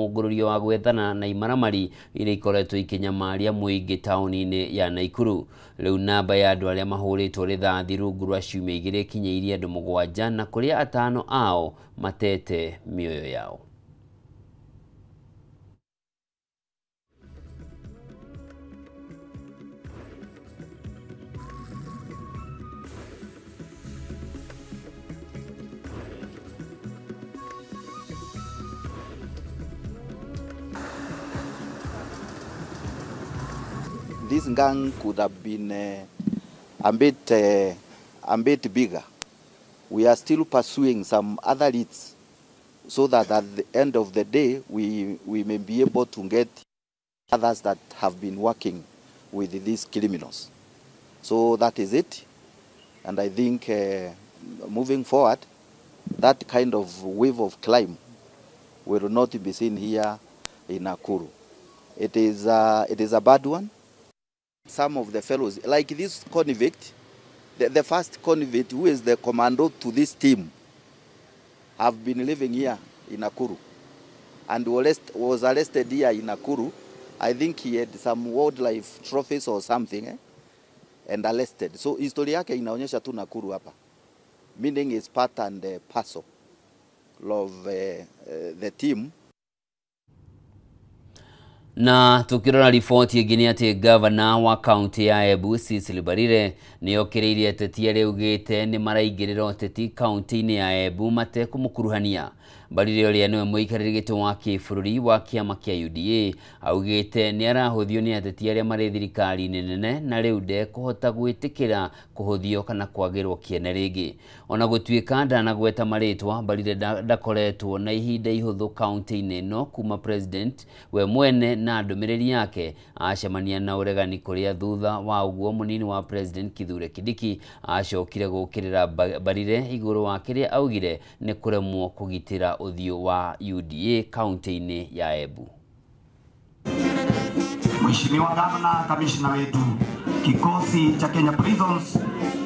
Mũgũrũrio wa gwethana na imaramari iria ikoretwo ikinyamaria muingi tauni-ini ya Naikuru. Riu namba ya andu aria mahũrĩtwo rithathi rungu rwa ciumia 2 ikinyĩirie andu 7 na kuria 5 ao matete mioyo yao. This gang could have been a bit bigger. We are still pursuing some other leads so that at the end of the day we may be able to get others that have been working with these criminals. So that is it. And I think moving forward, that kind of wave of crime will not be seen here in Nakuru. It is a bad one. Some of the fellows, like this convict, the first convict who is the commando to this team, have been living here in Nakuru and was arrested here in Nakuru. I think he had some wildlife trophies or something and arrested. So historia yake inaonyesha tu Nakuru hapa. Meaning is part and parcel of the team. Na tukirora riboti ingĩ ati governor wa county ya Embu Cecily Mbarire nĩokireirie ateti arĩa augĩte nĩ maraingĩrĩra ateti county-inĩ ya Embu matekũmũkuruhania. Mbarire ũrĩa nĩwe mũikarĩri gĩtĩ wa kĩbũrũri wa kĩama kĩa UDA augĩte nĩ arahũthio nĩ ateti arĩa marĩ thirikari-inĩ nene na rĩu ndekũhota gwĩtĩkĩra kũhũthio kana kwagĩrwo kĩene rĩngĩ. Ona gũtuĩka ndanagweta marĩtwa, Mbarire ndakoretwo na ihinda ihũthũ county-inĩ ĩno kuma president we mwene na ndũmĩrĩri yake acemania na ũregani kũrĩa thutha wa ũguo mũnini wa president Kithure Kindiki acokire gũkĩrĩra Mbarire igũrũ wa kĩrĩa augire nĩ kũremwo kũgitĩra ũthiũ wa UDA county-inĩ ya Embu. Mheshimiwa Gavana, kamishna wetu kikosi cha Kenya Prisons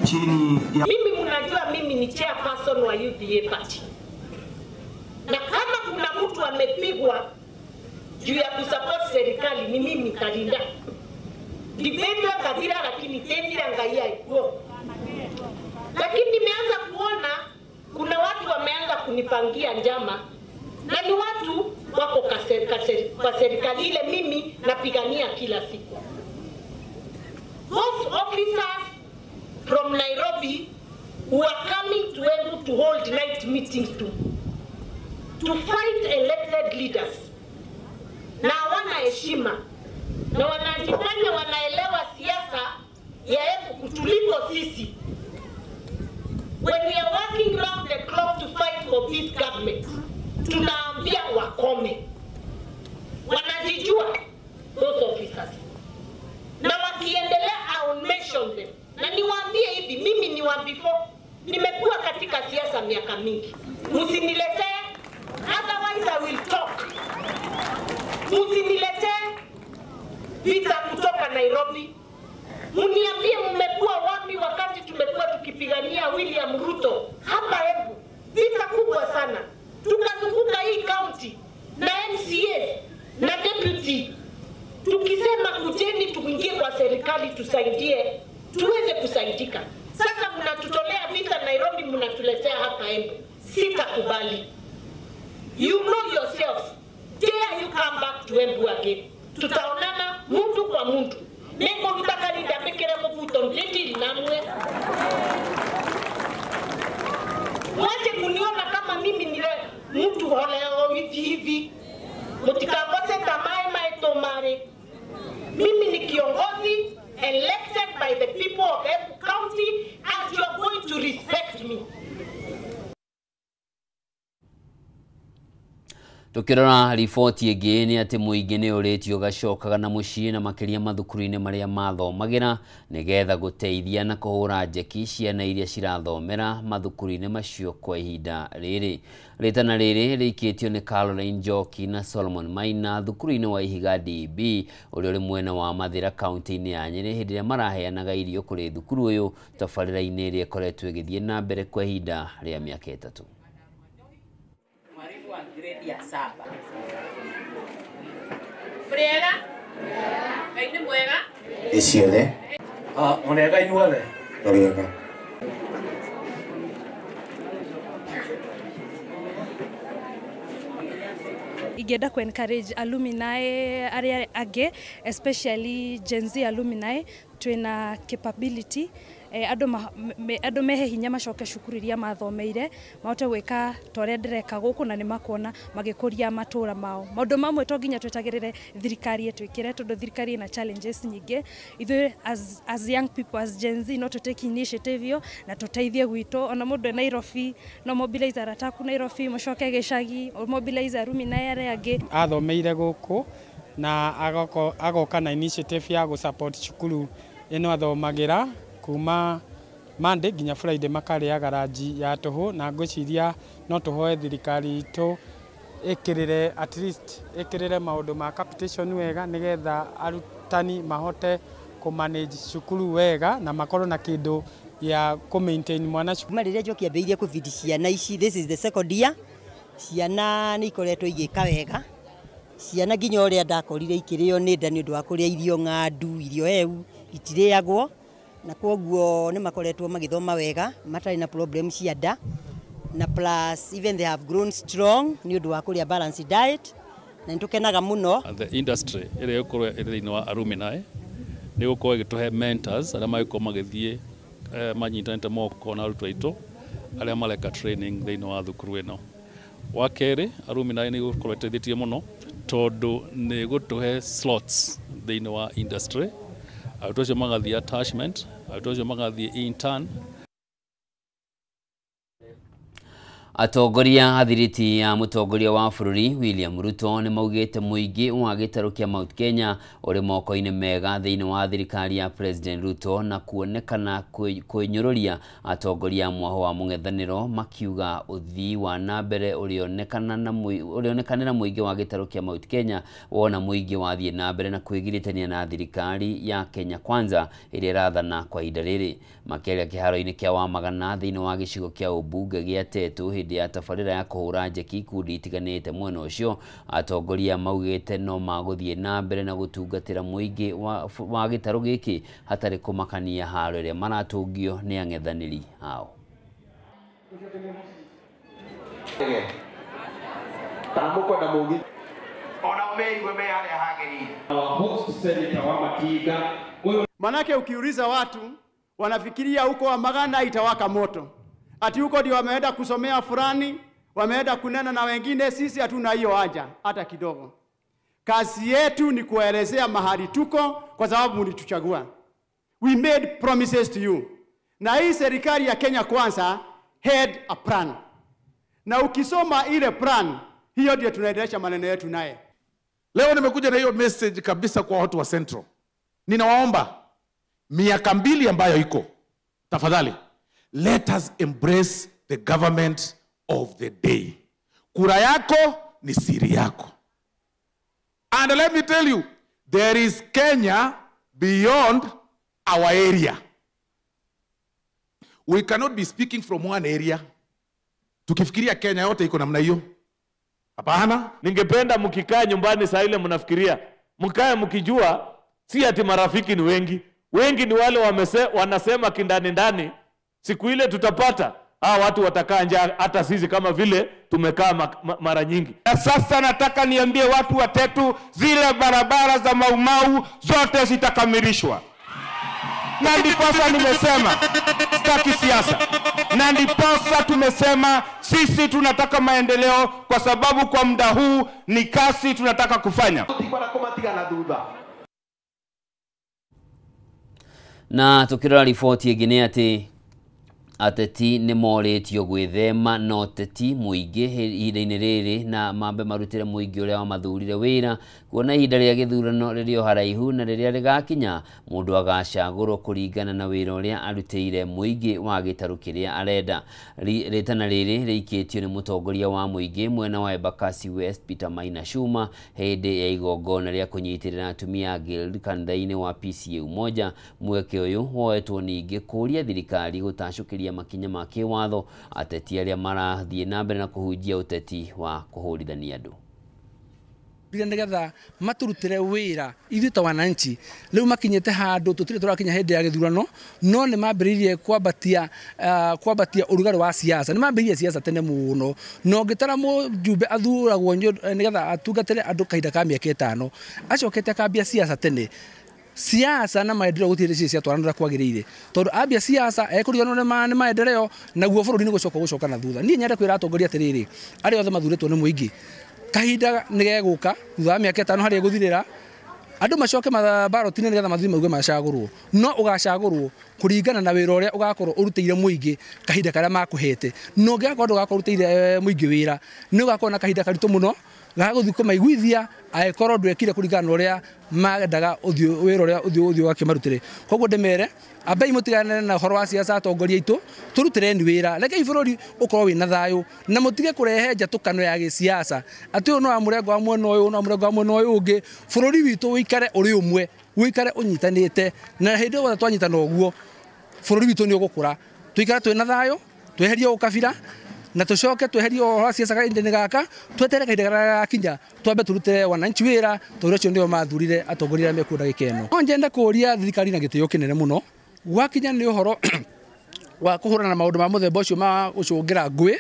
chini ya mimi, mnajua mimi ni chairperson wa UDA party, na kama kuna mtu amepigwa juu ya kusupport serikali ni mimi Kalinda. Dipendwa Kadira lakini tendira ngaia ikuo. Lakini nimeanza kuona kuna watu wameanza kunipangia njama na ni watu wako kwa serikali ile mimi napigania kila siku. Those officers from Nairobi who are coming to Embu to hold night meetings to fight elected leaders na wana heshima na wanajifanya wanaelewa siasa ya Embu kutuliko sisi. When we are working round the clock to fight for this government, tunaambia wakome. Wanajijua those officers. Na wakiendelea I will mention them. Na niwaambie hivi, mimi ni wa before, nimekuwa katika siasa miaka mingi. Msiniletee, otherwise I will talk. Msiniletee vita kutoka Nairobi. Mniambie mmekuwa wapi wakati tumekuwa tukipigania William Ruto hapa Embu. Vita kubwa sana. Tukazunguka hii county na MCA na deputy. Tukisema kujeni tuingie kwa serikali tusaidie, tuweze kusaidika. Sasa mnatutolea vita Nairobi, mnatuletea hapa Embu. Sitakubali. You know yourself. Dare you come back to Embu again. Tutaonana mtu kwa mtu. Nengo nitaka nidapekere mvuto ndeti namwe. Mwache kuniona kama mimi ni mtu holeo hivi. Mutikangose tamae maetomare. Mimi ni kiongozi elected by the people of Embu County and you are going to respect me. Tukirora riboti ĩngĩ nĩ atĩ mũingĩ nĩ ũrĩtio gacokaga na mũciĩ na makĩria mathukuru-inĩ marĩa mathomagĩra nĩgetha gũteithia na kũhũra njeki ciana iria cirathomera mathukuru-inĩ macio kwa ihinda rĩrĩ. Rĩtana rĩrĩ rĩikĩtio nĩ Caroline Njoki na Solomon Maina thukuru-inĩ wa Ihiga DB ũrĩa ũrĩ mwena wa Mathĩra county-inĩ ya Nyĩrĩ hĩndĩ ĩrĩa maraheanaga irio kũrĩ thukuru ũyũ tabarĩra-inĩ ĩrĩa ĩkoretwo ĩgĩthiĩ na mbere kwa ihinda rĩa mĩaka 3. Mwalimu wa grade ya 7 Muriega? Ngai nĩ mwega? Iciothe. Muriega inyuothe? Muriega. Ingenda ku encourage alumni aria age, especially Gen Z alumni, twina capability andå mehe hinya macoke cukuru iria mathomeire mahote gwika toria ndireka guku na nimakona magikuria matura mao. Maundu mamwe to nginya twetagirire thirikari etwikire tondu thirikari ina challenges nyingi. Ithu as young people, as Gen Z, no to take initiative yo na tuteithie gwitu. Ona mundu Nairobi no mobilize arataku Nairobi mucoke gicagi mobilize alumni aria angi athomeire guku na agoka na initiative ya go support cukuru ino athomagira kuma Monday nginya Friday makaria garaji ya tuhu na ngwiciria no tuhoe thirikari itu ikirire at least ikirire maundu ma capitation wega nigetha arutani mahote ku manage cukuru wega na makorwo na kindu ya ku maintain mwana cukuru. Marire njoki ambeirie ku feed ciana ici, this is the second year. Ciana ni ikoretwo igika wega. Ciana nginya uria ndakorire ikirio ni nda ni undu wa kuria irio ng'andu, irio heu itiriagwo na koguo ni makoretwo magithoma wega, matari na problem cia nda, na plus even they have grown strong ni undu wa kuria balanced diet na nitukenaga muno. The industry ire yokorwo ire thini wa alumni ni gukorwo igituhe mentors aria magiko magithie manyitanite moko na arutwo aitu aria mareka training thini wa thukuru ino. Wa keri alumni ni gukorwo teithĩtie muno tondu ni gutuhe slots thini wa industry. Autosho magathie attachment, autosho magathie intern. Atongoria athiriti ya mutongoria wa bururi William Ruto ni maugite muingi wa gitaru kia Mount Kenya uri moko-ini mega thiini wa thirikari ya President Ruto na kuonekana kwinyururia atongoria mwaho wa mung'ethaniro makiuga uthii wa nambere urionekanira muingi wa gitaru kia Mount Kenya wona muingi wathie nambere na kwigiritania na thirikari ya Kenya Kwanza iria rathana kwa ihinda riri. Makeria kiharo-ini kia Wamagana thiini wa gicigo kia ubunge gia Tetu hindi ya tabarira ya kuhura njeki ikundi itiganite mwena ucio. Atongoria maugite no maguthie na mbere na gutungatira muingi wa gitaru giki hatari kumakania haro iria maratungio ni ang'ethaniri hao. Manake ukiuliza watu wanafikiria huko Wamagana itawaka moto. Ati huko ndio wameenda kusomea fulani, wameenda kunena na wengine. Sisi hatuna hiyo haja hata kidogo. Kazi yetu ni kuelezea mahali tuko kwa sababu mlituchagua. We made promises to you. Na hii serikali ya Kenya Kwanza had a plan. Na ukisoma ile plan, hiyo ndio tunaendelesha maneno yetu naye. Leo nimekuja na hiyo message kabisa kwa watu wa Central. Ninawaomba miaka 2 ambayo iko, tafadhali let us embrace the government of the day. Kura yako ni siri yako. And let me tell you, there is Kenya beyond our area. We cannot be speaking from one area. Tukifikiria Kenya yote iko namna hiyo. Hapana. Ningependa mkikaa nyumbani saa ile mnafikiria, mkae mkijua si ati marafiki ni wengi. Wengi ni wale wanasema kindani ndani, siku ile tutapata watu watakaa njaa hata sisi kama vile tumekaa mara nyingi. Na sasa nataka niambie watu wa Tetu, zile barabara za Maumau zote zitakamilishwa. Na ndiposa nimesema sitaki siasa. Na ndiposa tumesema sisi tunataka maendeleo kwa sababu kwa muda huu ni kasi tunataka kufanya. Na tukirora riboti ingine ati ateti ni moritio gwithema no teti muingi ihinda-ini riri na mambe marutire muingi uria wamathurire wira kuona ihinda ria githurano ririo haraihu na riria rigakinya mundu agacagurwo kuringana na wira uria arutire muingi wa gitaru kiria arenda. Ritana riri riikitio ni mutongoria wa muingi mwena wa Embakasi West Peter Maina Chuma hindi ya igongona ria kunyitirira atumia Guild kanitha-ini wa PCA Umoja. Mweke uyu woetwo ningi kuria thirikari gutacukiria makinya ma kiwatho ateti aria marathie na mbere na kuhunjia uteti wa kuhurithania andu. nigetha maturutire wira ithuĩ ta wananchi rĩu makinyĩte handũ tũtirĩ tũrakinya hĩndĩ ya gĩthurano no nĩ mambĩrĩirie kwambatia ũrugarĩ wa siasa nĩ mambĩrĩirie siasa tene mũno na ũngĩtara mũjumbe athuragwo nigetha atungatĩre andũ kahinda ka mĩaka 5 acokete akambia siasa tene siasa na maendeleo gũtirĩ cia twaranĩra kwagĩrĩire tondũ ambia siasa ekũriganwo nĩ maendeleo naguo bũrũri nĩ gũcoka na thutha niĩ nyenda kwĩra atongoria atĩrĩrĩ arĩa othe mathurĩtwo nĩ mũingĩ kahinda nĩ gegũka thutha wa mĩaka 5 harĩa gũthirĩra andũ macoke mabaroti-inĩ nĩgetha mathiĩ mauge macagũrwo no ũgacagũrwo kũringana na wĩra ũrĩa ũgakorwo ũrutĩire mũingĩ kahinda karĩa makũhete no ũngĩgakorwo ndũgakorwo ũrutĩire mũingĩ wĩra nĩ ũgakorwo na kahinda karitũ mũno gagũthiĩ kũmaiguithia agĩkorwo ndwekire kũringana na ũrĩa mendaga wĩra ũrĩa ũthiũ wake marutĩre koguo ndĩmere ambai mũtigane na ũhoro wa siasa atongoria aitũ tũrutireni wĩra rekei bũrũri ũkorwo wĩna thayũ na mũtige kũrehe njatũkano ya gĩsiasa atĩ ũyũ no wa mũrengo wa mwena ũyũ no mũrengo wa mwena ũyũ ũngĩ bũrũri witũ ũikare ũrĩ ũmwe ũikare ũnyitanĩte na hĩndĩ ĩyo twanyitana ũguo bũrũri witũ nĩ ũgũkũra tuikare twĩna thayũ tweherie ũkabira na tucoke tweherie ũhoro wa siasa kahinda-inĩ gaka twetere kahinda gakinya twambe turute wananchi wĩra tondũ ũcio nĩo mathurire atongoria arĩa mekuo ndagĩka ĩno no nyende kũria thirikari na gĩtĩo kĩnene mũno wakinya nĩ ũhoro wa kũhũrana na maũndũ ma mũthemba ũcio ma gũcũngĩra ngũĩ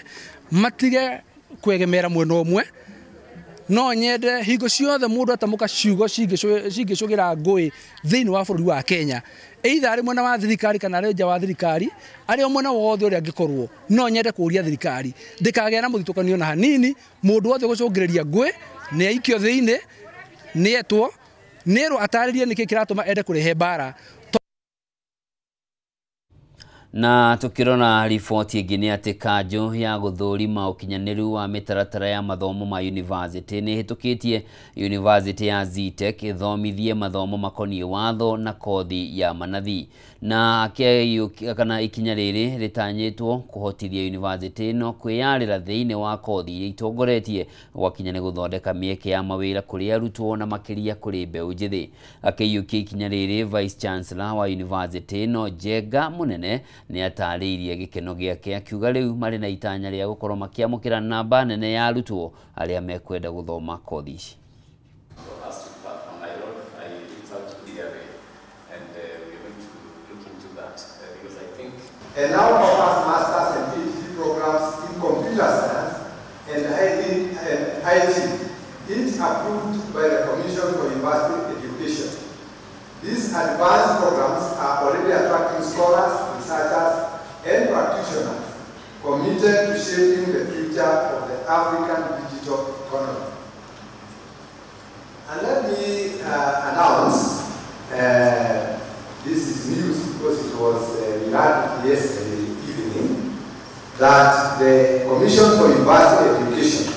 matige kwegemera mwena ũmwe no nyende hingo ciothe mũndũ atamũka ciugo cingĩcũgĩra ngũĩ thĩinĩ wa bũrũri wa Kenya either arĩ mwena wa thirikari kana arĩ nja wa thirikari arĩ mwena wothe ũrĩa angĩkorwo no nyende kũria thirikari ndĩkagĩa na mũthitũkanio na hanini mũndũ wothe gũcũngĩrĩria ngũĩ nĩ aikio thĩinĩ nĩ etwo nĩrwo atarĩrie nĩkĩ kĩratũma ende kũrehe mbara na tukirona riboti ĩngĩ nĩ atĩ kanjũ ya gũthũrima ũkinyanĩru wa mĩtaratara ya mathomo ma university nĩ hĩtũkĩtie university ya Zetech ĩthomithie mathomo makoniĩ watho na kothi ya manathi na kana ikinya rĩrĩ rĩtanyĩtwo kũhotithia university no kwĩyarĩra thĩinĩ wa kothi iria itongoretie gwakinya nĩ gũthondeka mĩeke ya mawĩra kũrĩ arutwo na makĩria kũrĩ mbeũ njĩthĩ akĩiyũkia ikinya rĩrĩ vice chancellor wa university no Njenga Mũnene nĩ atarĩirie gĩkeno gĩake akiuga rĩu marĩ na itanya rĩa gũkorwo makĩamũkĩra namba nene ya arutwo arĩa mekwenda gũthoma kothi ici. And now offers masters and PhD programs in computer science and IT, each approved by the Commission for University Education. These advanced programs are already attracting scholars, researchers, and practitioners committed to shaping the future of the African digital economy. And let me announce, this is news because it was learned yesterday evening, that the Commission for University Education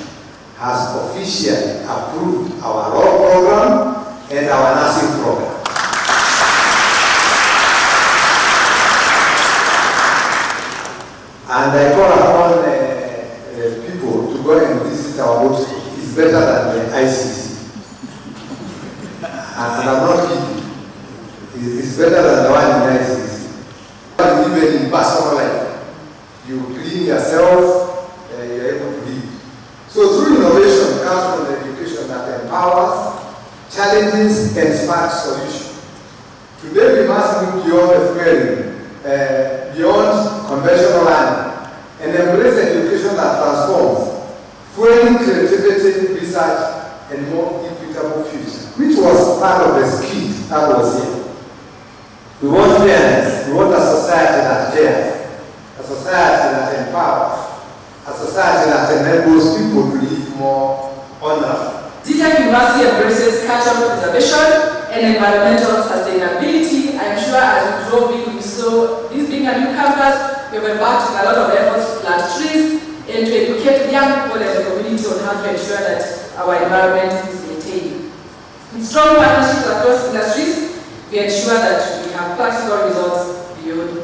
has officially approved our law program and our nursing program. And I call upon people to go and visit our boat school. It's better than the ICC. And I'm not kidding. It's better than the one in ICC. Even in personal life, you clean yourself, you're able to lead. So true innovation comes from the education that empowers, challenges, and smart solutions. Today we must move beyond the fueling, beyond conventional learning, and embrace an education that transforms, fueling creativity, research, and more equitable future, which was part of the skit that was here. We want fairness, we want a society that cares, a society that empowers, a society that enables people to live more honorably. Zetech University embraces cultural preservation and environmental sustainability. I'm sure as we drove in, we saw this being a new campus, we have embarked on a lot of efforts to plant trees and to educate young people and the community on how to ensure that our environment is maintained. With strong partnerships across industries, we ensure that we have practical results beyond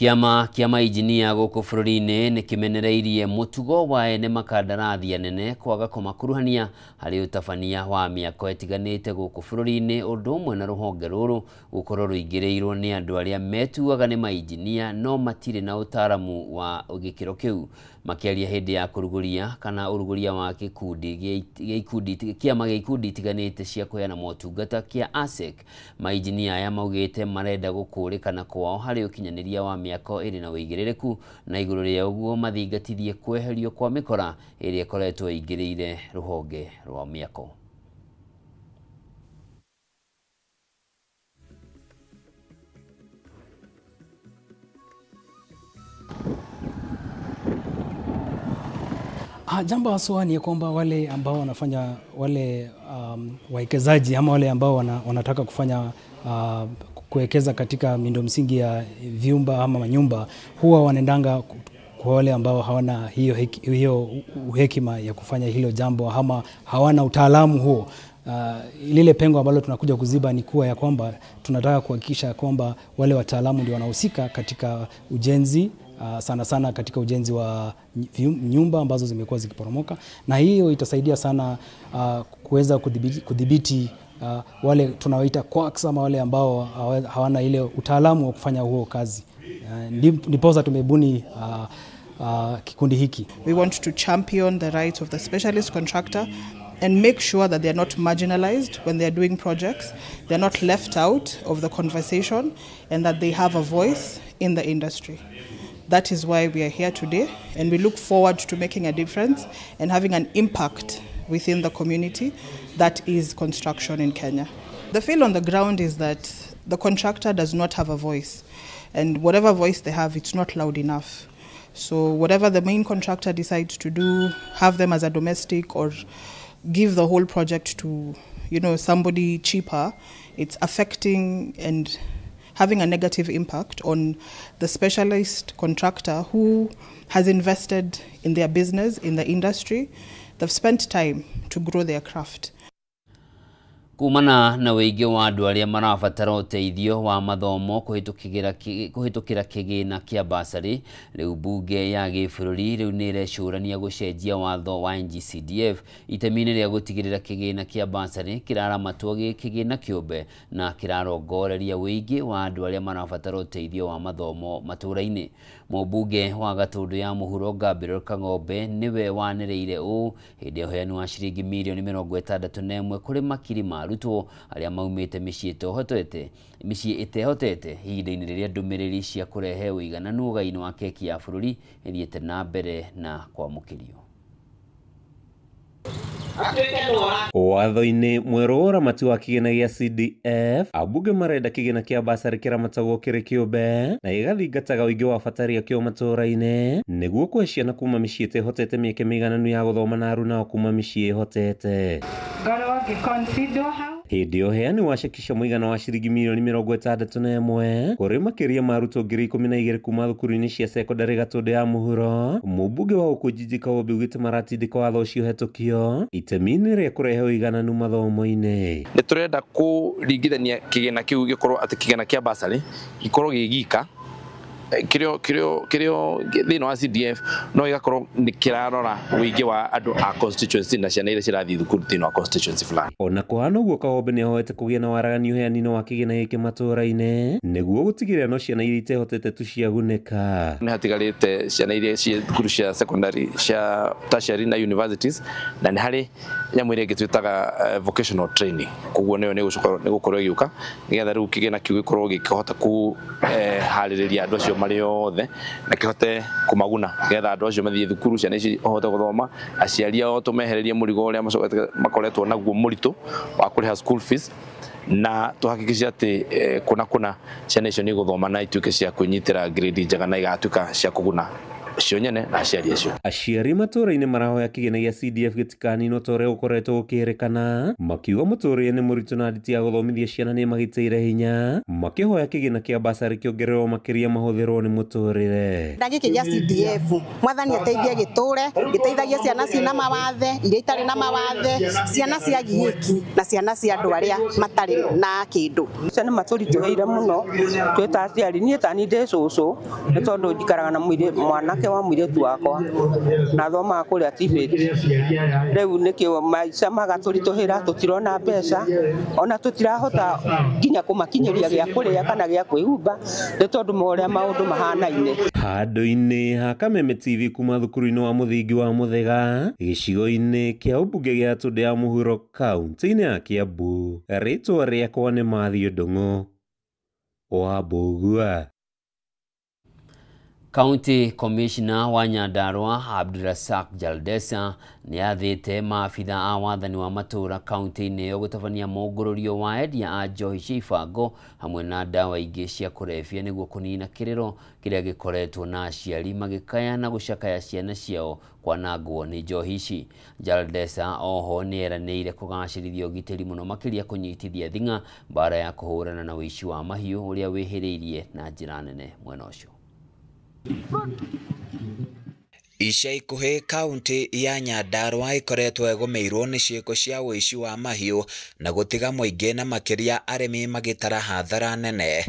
Kiama kia mainjinia gũkũ bũrũri-inĩ nĩ kĩmenereirie mũtugo wa ene makandarathi anene kwaga kũmakuruhania harĩ ũtabania wa mĩako ĩtiganĩte gũkũ bũrũri-inĩ, ũndũ ũmwe na rũhonge rũrũ gũkorwo rũingĩrĩirwo nĩ andũ arĩa metuaga nĩ mainjinia no matirĩ na ũtaaramu wa gĩkĩro kĩu. Makĩaria hĩndĩ ya kũrugũria kana ũrugũria wa kĩama gĩa ikundi itiganĩte cia kũheana motungata kĩa ASEC, mainjinia aya maugĩte marenda gũkũrĩkana kwao harĩ ũkinyanĩria wa mĩako ĩrĩ na ũigĩrĩrĩku, na igũrũ rĩa ũguo mathingatithie kweherio kwa mĩkora ĩrĩa ĩkoretwo ĩingĩrĩire rũhonge rwa mĩako. Jambo haswa ni kwamba wale ambao wanafanya wawekezaji ama wale ambao wanataka kufanya kuwekeza katika miundo msingi ya vyumba ama manyumba huwa wanaendanga kwa wale ambao hawana hiyo hekima ya kufanya hilo jambo ama hawana utaalamu huo. Lile pengo ambalo tunakuja kuziba ni kuwa ya kwamba tunataka kuhakikisha kwamba wale wataalamu ndio wanahusika katika ujenzi, sana sana katika ujenzi wa nyumba ambazo zimekuwa zikiporomoka, na hiyo itasaidia sana kuweza kudhibiti wale tunawaita quacks ama wale ambao hawana ile utaalamu wa kufanya huo kazi. Ndiposa tumebuni kikundi hiki. We want to champion the rights of the specialist contractor and make sure that they are not marginalized when they are doing projects, they are not left out of the conversation, and that they have a voice in the industry. That is why we are here today, and we look forward to making a difference and having an impact within the community that is construction in Kenya. The feel on the ground is that the contractor does not have a voice, and whatever voice they have, it's not loud enough. So whatever the main contractor decides to do, have them as a domestic or give the whole project to, somebody cheaper, it's affecting and having a negative impact on the specialist contractor who has invested in their business, in the industry. They've spent time to grow their craft. Kumana na wĩingĩ wa andũ arĩa marabatara ũteithio wa mathomo kũhĩtũkĩra kĩgĩna kĩa basarĩ, rĩu bunge ya gĩbũrũri rĩu nĩ ĩrecũrania gũcenjia watho wa NG-CDF itemi-inĩ rĩa gũtigĩrĩra kĩgĩna kĩa basarĩ kĩraramatwo gĩ kĩgĩna kĩũmbe na kĩrarongoreria wĩingĩ wa andũ arĩa marabatara ũteithio wa mathomo matũũra-inĩ. Mũmbunge wa Gatũndũ ya mũhuro Gabriel Kang'ombe nĩwe wanĩrĩire ũũ hĩndĩ ya ũheani wa ciringi mirioni 61 kũrĩ makiri ma arutwo arĩa maumĩte mĩciĩ ĩtehotete ihinda-inĩ rĩrĩa ndũmĩrĩri cia kũrehe ũigananu ũgai-inĩ wa keki ya bũrũri ĩthiĩte na mbere na kwamũkĩrio. Watho-inĩ mwerũ wa ũramati wa kĩgĩna gĩa CDF, ambunge marenda kĩgĩna kĩa basarĩ kĩramatagwo kĩrĩ kĩũmbe na gĩgathingataga ũingĩ wa bataria kĩo matũũra-inĩ nĩguo kũhe ciana kuma mĩciĩ ĩtehotete mĩeke mĩigananu ya gũthoma na aruna kuma mĩciĩ ĩhotete. Hĩndĩ ya ũheani wa ceki cia mũigana wa ciringi mirioni 61 kũrĩ makĩria ma arutwo 12,000 kuma thukuru-inĩ cia sekondarĩ Gatũndũ ya mũhuro, mũmbunge wa Ũkũnjiji Kaũmbe augĩte maratindĩka watho ũcio hetũkio itemi-inĩ rĩa kũrehe ũigananu mathomo-inĩ. Nĩ tũrenda kũringithania kĩgĩna kĩu gĩkorwo atĩ kĩgĩna kĩa basarĩ gĩkorwo gĩgika kĩrĩo thĩinĩ wa CDF no gĩgakorwo nĩ kĩrarora wĩingĩ wa andũ a constituency na ciana iria cirathiĩ thukuru thĩinĩ wa constituency fulani. Ona kũhana ũguo, Kaũmbe nĩ ahoete kũgĩa na waragania ũheani-inĩ wa kĩgĩna gĩkĩ matũũra-inĩ nĩguo gũtigĩrĩra no ciana iria itehotete tu ciagunĩka. Nĩ hatigarĩte ciana iria ciĩ thukuru cia secondary cia tertiary na universities, na nĩ harĩ nyamũ iria ĩngĩ twĩtaga vocational training. Koguo nĩyo nĩ gũkorwo ĩgĩũka nĩgetha rĩu kĩgĩna kĩu gĩkorwo gĩkĩhota kũharĩrĩria andũ acio marĩ othe na kĩhote kũmaguna nĩgetha andũ acio mathiĩ thukuru, ciana ici ihote gũthoma, aciari ao tũmehererie mũrigo ũrĩa makoretwo naguo mũritũ wa kũrĩha school fees, na tũhakikice atĩ kuna ciana icio nĩ igũthoma na ituĩke cia kwĩnyitĩra grade njega na igatuĩka cia kũguna cio nyene na aciari acio. Aciari matũũra-inĩ marahoya kĩgĩna gĩa CDF gĩtikaninwo ta ũrĩa ũkoretwo ũkĩrĩkana, makiuga mũtũũrĩre nĩ mũritũ na nditi ya gũthomithia ciana nĩ magĩteire hinya, makĩhoya kĩgĩna kĩa basarĩ kĩongererwo makĩria mahũthĩrwo nĩ mũtũũrĩre. Ndagĩkĩ gĩa CDF mwathani ateithie gĩtũũre, gĩteithagie ciana ciĩna mawathe, iria itarĩ na mawathe, ciana cia gĩĩki na ciana cia andũ arĩa matarĩ na kĩndũ. Ciana matũritũhĩire mũno twĩta aciari, niĩ tani ndĩ cũcũ nĩ tondũ njikaraga na mwanake wa mũirĩtu wakwa na thomaga kũrĩa TVET. Rĩu nĩkĩo maica magatũritũhĩra, tũtirona mbeca ona tũtirahota nginya kũmakinyĩria gĩa kũrĩa kana gĩa kwĩhumba nĩ tondũ ũrĩa maũndũ mahanaine. Handũ-inĩ ha Kameme TV kuma thukuru-inĩ wa mũthingi wa Muthega, gĩcigo-inĩ kĩa ũmbunge gĩa Tũndũ ya Mũhuro, kaunti-inĩ ya Kiambu, rĩtwa rĩakwa nĩ Mathiũ Ndung'u wa Mbũgua. County Commissioner wa Nyandarua Abdulrazak Jaldesa nĩ athĩte maabitha a wathani wa matũũra kaunti-inĩ ĩyo gũtabania mũngũrũrio wa endia a njohi cia ibango hamwe na ndawa ingĩ cia kũrebia nĩguo kũnina kĩrĩro kĩrĩa gĩkoretwo na aciari magĩkaya na gũcakaya ciana ciao kwanangwo nĩ njohi ici. Jaldesa oho nĩ eranĩire kũgacĩrithia ũgitĩri mũno makĩria kũnyitithia thing'a mbara ya kũhũrana na ũici wa mahiũ ũrĩa wĩhĩrĩirie na njĩra nene mwena ũcio. Ica ikuhĩ kaunti ya Nyandarua ikoretwo ĩgũmĩirwo nĩ ciĩko cia ũici wa mahiũ na gũtiga mũingĩ na makĩria arĩmi magĩtara hathara nene.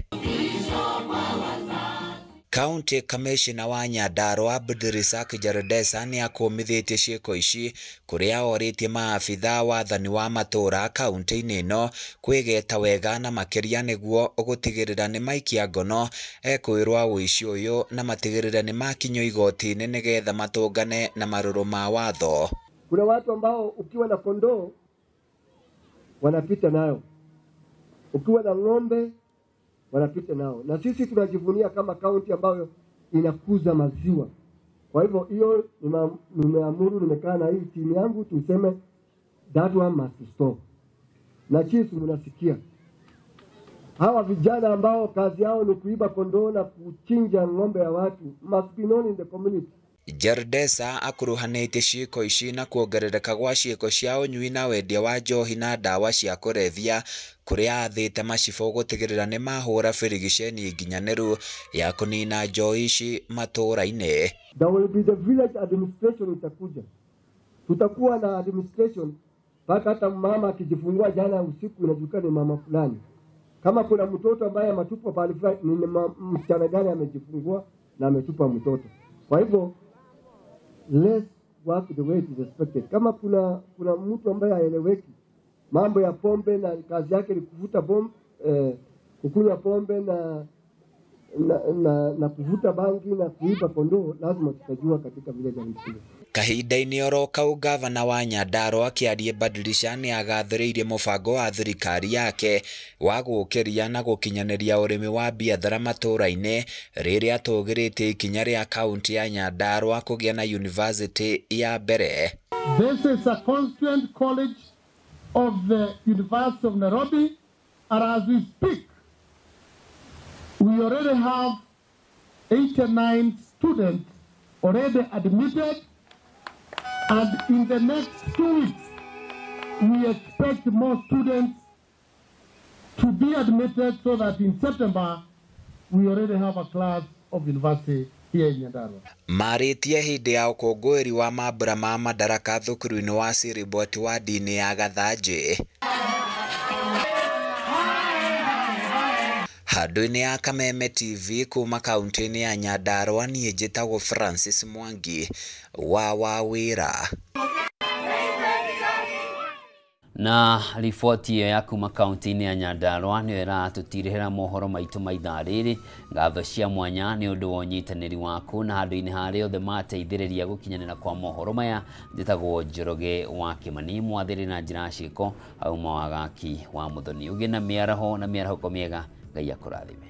County Commissioner wa Nyandarua Abdulrazak Jaldesa nĩ akũmithĩtie ciĩko ici kũrĩa orĩtie maabitha wathani wa matũũra kaunti-inĩ ĩno kwĩgeta wega na makĩria nĩguo gũtigĩrĩra nĩ maikia ngono ekwĩrwa ũici ũyũ na matigĩrĩra nĩ makinywo igoti-inĩ nĩgetha matũngane na marũrũ ma watho. Kuna watu ambao ukiwa na kondoo wanapita nayo, ukiwa na ng'ombe wanapita nao, na sisi tunajivunia kama kaunti ambayo inakuza maziwa. Kwa hivyo hiyo nimeamuru, nimekaa na hii timu yangu tuseme that one must stop. Na chief, mnasikia hawa vijana ambao kazi yao ni kuiba kondoo na kuchinja ng'ombe ya watu must be known in the community. Jaldesa akuruhanĩtie ciĩko ici na kuongerereka gwa ciĩko cia ũnyui na wendia wa njohi na ndawa cia kũrebia kũrĩa athĩte macibũ gũtigĩrĩra nĩ mahũra birigiceni nginyanĩru ya kũnina njohi ici matũũra-inĩ. There will be the village administration itakuja. Tutakuwa na administration mpaka hata mama akijifungua jana usiku inajulikana ni mama fulani. Kama kuna mtoto ambaye ametupwa pale fulani ni msichana gani amejifungua na ametupa mtoto. Kwa hivyo let's work the way it is expected. Kama kuna mtu ambaye haeleweki mambo ya pombe na kazi yake ni kuvuta bombe, kukunywa pombe na kuvuta bangi na kuiba kondoo, lazima tutajua katika vile jamii. Kahinda-inĩ oro kau gavana wa Nyandarua akĩaria Badilisha nĩ agathĩrĩirie mũbango wa thirikari yake wa gũkĩria na gũkinyanĩria ũrĩmi wa biathara matũũra-inĩ rĩrĩa atũgĩrĩtie ikinya rĩa kaunti ya Nyandarua kũgĩa na university ya mbere. This is a constituent college of the University of Nairobi, and as we speak we already have 89 students already admitted. And in the next 2 weeks, we expect more students to be admitted so that in September, we already have a class of university here in Nyandarua. Marĩtie hĩndĩ ya ũkũngũĩri wa mambura ma madaraka thukuru-inĩ wa Siriboti wa ndini ya Gathanjĩ. Handũ-inĩ ya Kameme TV kuma kaunti-inĩ ya Nyandarua, niĩ njĩtagwo Francis Mwangi wa Wawĩra. Na riboti iyo ya kuma kaunti-inĩ ya Nyandarua nĩyo ĩratũtirĩhĩra mohoro maitũ ma ithaa rĩrĩ. Ngatho cia mwanya nĩ ũndũ wa ũnyitanĩri waku na handũ-inĩ harĩa othe mateithĩrĩria gũkinyanĩra kwa mohoro maya. Njĩtagwo Njoroge wa Kĩmani, mwathĩrĩ na njĩra ciĩko auma wagaki wa Mũthoni. Ũgĩ na mĩaraho mĩegega, Ngai akũrathime.